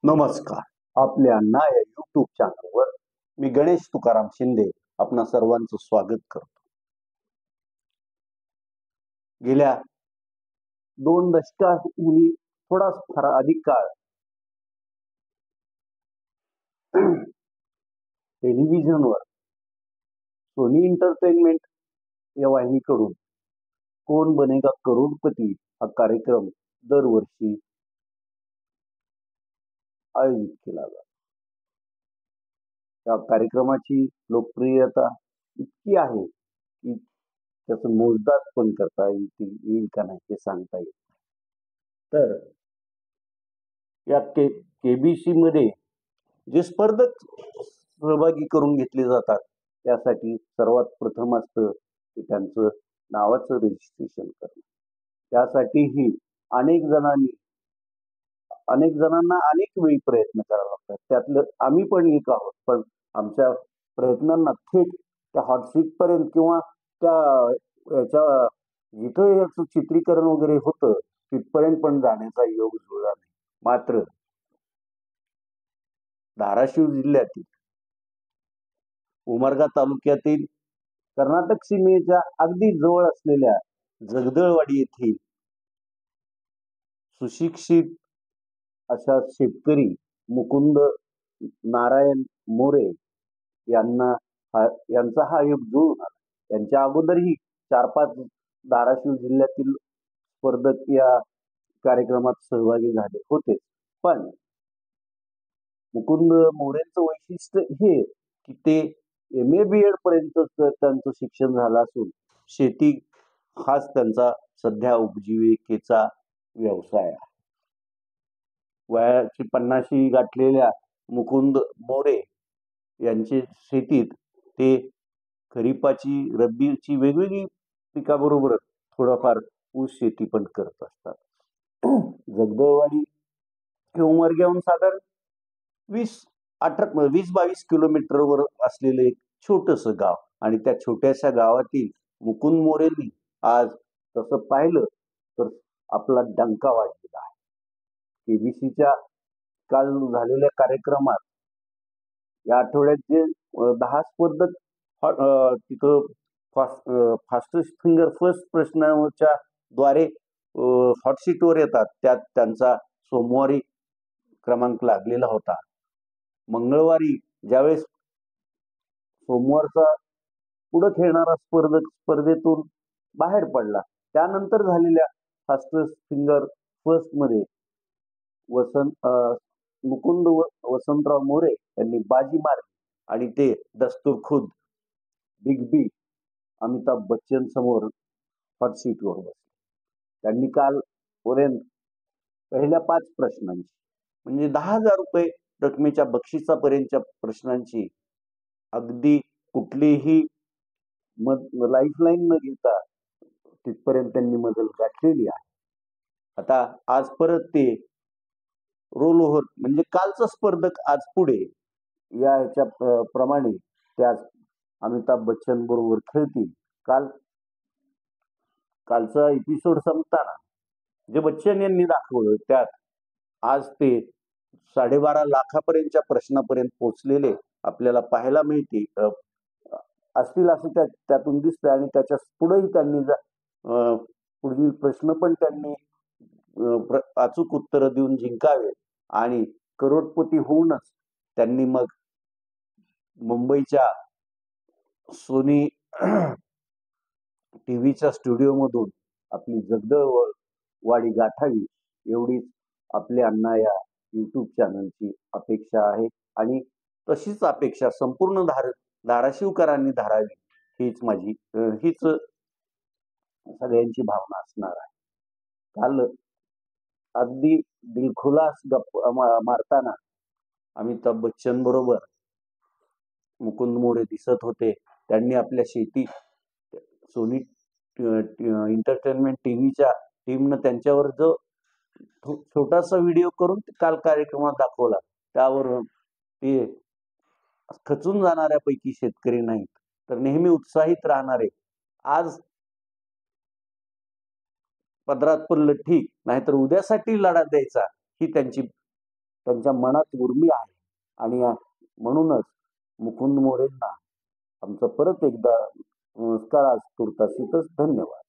नमस्कार. आपल्या ना या YouTube चॅनलवर मी गणेश तुकाराम शिंदे आपणा सर्वांचं स्वागत करतो. गेल्या 2 दशकाहून थोडा फार अधिक काळ टेलिव्हिजनवर सोनी एंटरटेनमेंट या वाहिनीकडून कोण बनेगा करोडपती हा कार्यक्रम दरवर्षी आयोजित केला जातो. या कार्यक्रमाची लोकप्रियता इतकी आहे की त्याचं मोजदाद पण करता येईल का नाही ते सांगता येत नाही. तर या केबीसी मध्ये जे स्पर्धक सहभागी करून घेतले जातात त्यासाठी सर्वात प्रथम असतं की त्यांचं नावाचं रजिस्ट्रेशन करणं. त्यासाठीही अनेक जणांना अनेक वेळी प्रयत्न करावे लागतात. त्यातलं आम्ही पण एक आहोत. पण आमच्या प्रयत्नांना थेट त्या हॉट सीट पर्यंत किंवा त्या याच्या जिथं याचं चित्रीकरण वगैरे होतं तिथपर्यंत पण जाण्याचा योग जुळला नाही. मात्र धाराशिव जिल्ह्यातील उमरगा तालुक्यातील कर्नाटक सीमेच्या अगदी जवळ असलेल्या जगदळवाडी येथील सुशिक्षित अशा शेतकरी मुकुंद नारायण मोरे यांचा हा योग जुळून आला. त्यांच्या अगोदरही 4-5 धाराशिव जिल्ह्यातील स्पर्धक या कार्यक्रमात सहभागी झाले होते. पण मुकुंद मोरेंचं वैशिष्ट्य हे की ते MA BEd पर्यंत त्यांचं शिक्षण झालं असून शेती हाच त्यांचा सध्या उपजीविकेचा व्यवसाय आहे. वयाची 50शी गाठलेल्या मुकुंद मोरे यांचे शेतीत ते खरीपाची रब्बीची वेगवेगळी पिकाबरोबर थोडाफार ऊस शेती पण करत असतात. जगदळवाडी हे उमरग्याहून साधारण 20-22 किलोमीटरवर असलेलं एक छोटस गाव आणि त्या छोट्याशा गावातील मुकुंद मोरेंनी आज तसं पाहिलं तर आपला डंका वाजलेला आहे. केबीसीच्या काल झालेल्या कार्यक्रमात या आठवड्यात जे 10 स्पर्धक तिथं फास्टेस्ट फिंगर फर्स्ट प्रश्नाच्या द्वारे हॉट सीटवर येतात. त्यात त्यांचा सोमवारी क्रमांक लागलेला होता. मंगळवारी ज्यावेळेस सोमवारचा पुढे खेळणारा स्पर्धक स्पर्धेतून बाहेर पडला त्यानंतर झालेल्या फास्टेस्ट फिंगर फर्स्ट मध्ये मुकुंद वसंतराव मोरे यांनी बाजी मारली आणि ते दस्तूर खुद बिग बी अमिताभ बच्चन समोर हॉट सीटवर बसले. त्यांनी काल पर्यंत पहिल्या 5 प्रश्नांची म्हणजे 10,000 रुपये रकमेच्या बक्षिसापर्यंतच्या प्रश्नांची अगदी कुठलीही लाईफलाईन न घेता तिथपर्यंत त्यांनी मजल गाठलेली आहे. आता आज परत ते रोल ओव्हर म्हणजे कालचा स्पर्धक आज पुढे या ह्याच्या प्रमाणे त्या अमिताभ बच्चन बरोबर खेळतील. कालचा एपिसोड संपताना जे बच्चन यांनी दाखवलं त्यात आज ते 12.5 लाखापर्यंतच्या प्रश्नापर्यंत पोहोचलेले आपल्याला पाहायला मिळते असतील असं त्यातून दिसतंय. आणि त्याच्या पुढेही त्यांनी पुढील प्रश्न पण त्यांनी अचूक उत्तर देऊन जिंकावे आणि करोडपती होऊनच त्यांनी मग मुंबईच्या सोनी टीव्हीच्या स्टुडिओमधून आपली जगदळवाडी गाठावी एवढीच आपल्या अण्णा या YouTube चॅनलची अपेक्षा आहे. आणि तशीच अपेक्षा संपूर्ण धाराशिवकरांनी धरावी हीच सगळ्यांची भावना असणार आहे. काल अगदी दिलखुलास गप्पा मारताना अमिताभ बच्चन बरोबर मुकुंद मोरे दिसत होते. त्यांनी आपल्या शेती सोनी एंटरटेनमेंट टीव्हीच्या टीमनं त्यांच्यावर जो छोटासा व्हिडिओ करून काल कार्यक्रमात दाखवला त्यावर ते खचून जाणाऱ्यापैकी शेतकरी नाहीत तर नेहमी उत्साहित राहणारे आज पदरात पडलं ठीक नाहीतर उद्यासाठी लढा द्यायचा ही त्यांची त्यांच्या मनात उर्मी आहे आणि म्हणूनच मुकुंद मोरेंना आमचं परत एकदा नमस्कार आज तुर्तास इथंच. धन्यवाद.